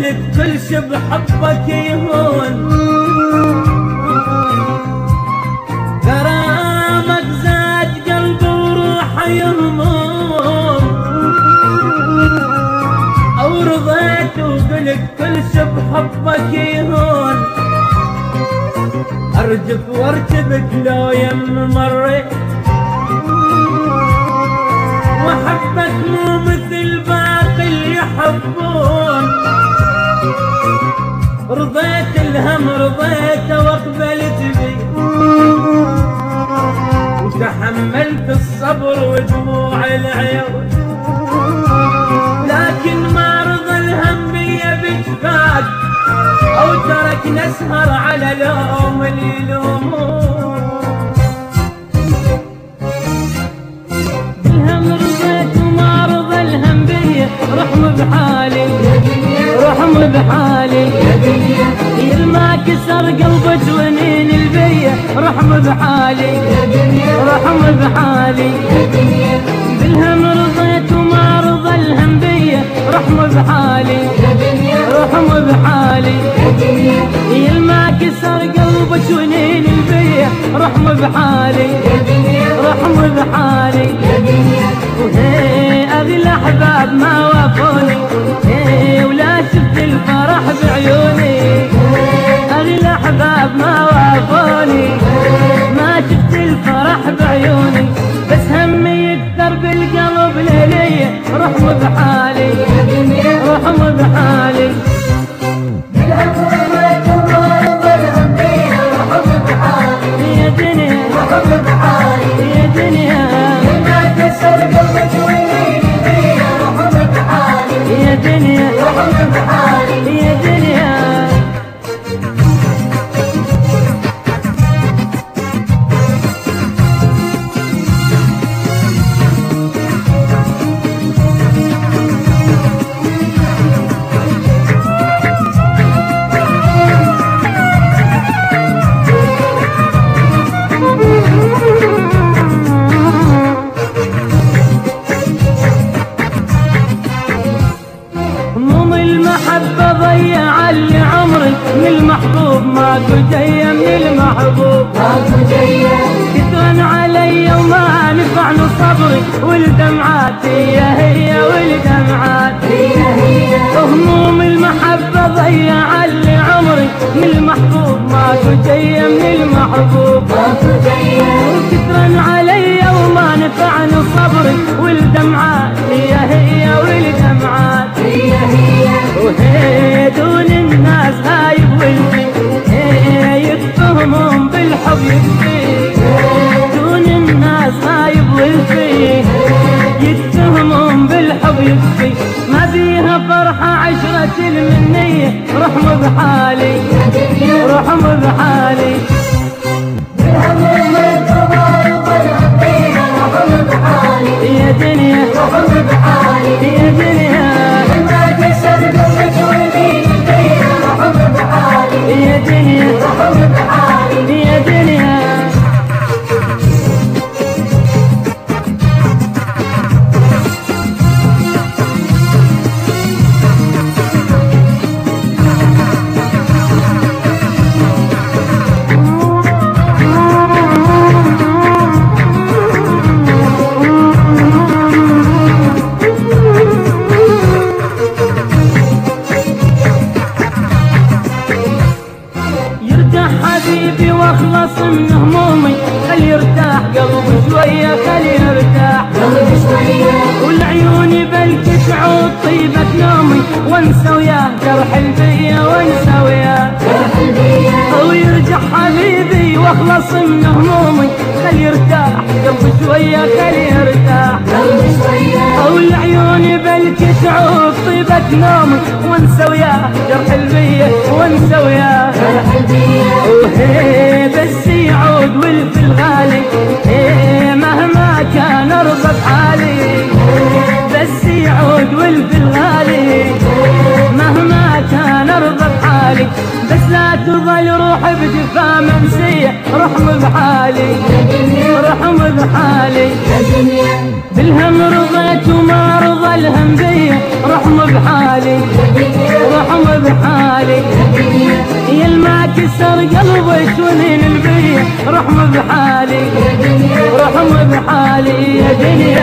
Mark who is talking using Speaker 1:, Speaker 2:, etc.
Speaker 1: وقلت كل شي بحبك يهون، غرامك زاد قلبي وروحي يهموم، او رضيت وقلت كل شي بحبك يهون، ارجف واركبك لو يم مريت، وحبك مو مثل باقي اللي يحبون، رضيت الهم رضيته واقبلت بي، وتحملت الصبر ودموع العيون، لكن ما رضى الهم بيا بجفاك، او ترك نسهر على لوم اللي يلومون. الهم رضيت وما رضى الهم بيا، رحم بحالي رحم بحالي، ما كسر قلب جوانين البية، رحم بحالي رحم بحالي، بالهم رضيت وما رضى الهم بيا، رحم بحالي رحم بحالي، ما كسر قلب جوانين البية، رحم بحالي رحم بحالي، وهي اغلى احباب ما وافوني، ولا شفت الفرح بعيوني، اغلى احباب ما وافوني، ما شفت الفرح بعيوني، بس همي يكثر بالقلب ليلي، رحم بحالي رحم بحالي، بالهم رضيت وما رضى الهم بيا، رحم بحالي يا دنيا رحم بحالي يا دنيا، ما كسر قلبك ويني بيا، رحم بحالي يا دنيا رحم بحالي يا دنيا. المحبة ضيع اللي عمري من المحبوب، ماكو جاية من المحبوب ماكو جاية، كثرا علي وما نفعني صبري، والدمعات هي والدمعات هي، هموم المحبة ضيع اللي عمري من المحبوب، ماكو جاية من المحبوب ماكو جاية، كثرا علي وما نفعني صبري، والدمعات هي والدمعات هي، وهي دون الناس هايب والفي، يكفهمهم بالحب يكفي، دون الناس هايب والفي، يكفهمهم بالحب يكفي، ما بيها فرحة عشرة المنية، رحم بحالي رحم بحالي، بالهم رضيت وما رضى الهم بيا، رحم بحالي يا دنيا رحم بحالي يا دنيا، يا دنيا رحم بحالي يا دنيا. حبيبي واخلص من همومي، خلي يرتاح قلبي شوية، خلي يرتاح قلبي شوية، والعيون بلكي تعود طيبة نومي، وانسى وياه جرح البيا وانسى وياه جرح البيا، ويرجع حبيبي واخلص من همومي، خلي يرتاح قلبي شوية، خلي يرتاح قلبي شوية، والعيون بلكي تعود طيبة نومي، وانسى وياه جرح البيا وانسى وياه جرح البيا، وهي بس يعود والفي الغالي، مهما كان ارضى بحالي، بس يعود والفي الغالي، مهما كان ارضى بحالي، بس لا تظل روحي بجفا منسية، رحم بحالي رحم بحالي، بالهم رضيت وما رضى الهم بيا، رحم بحالي رحم انكسر قلبي سنين البيع رحم بحالي يا دنيا رحم بحالي يا دنيا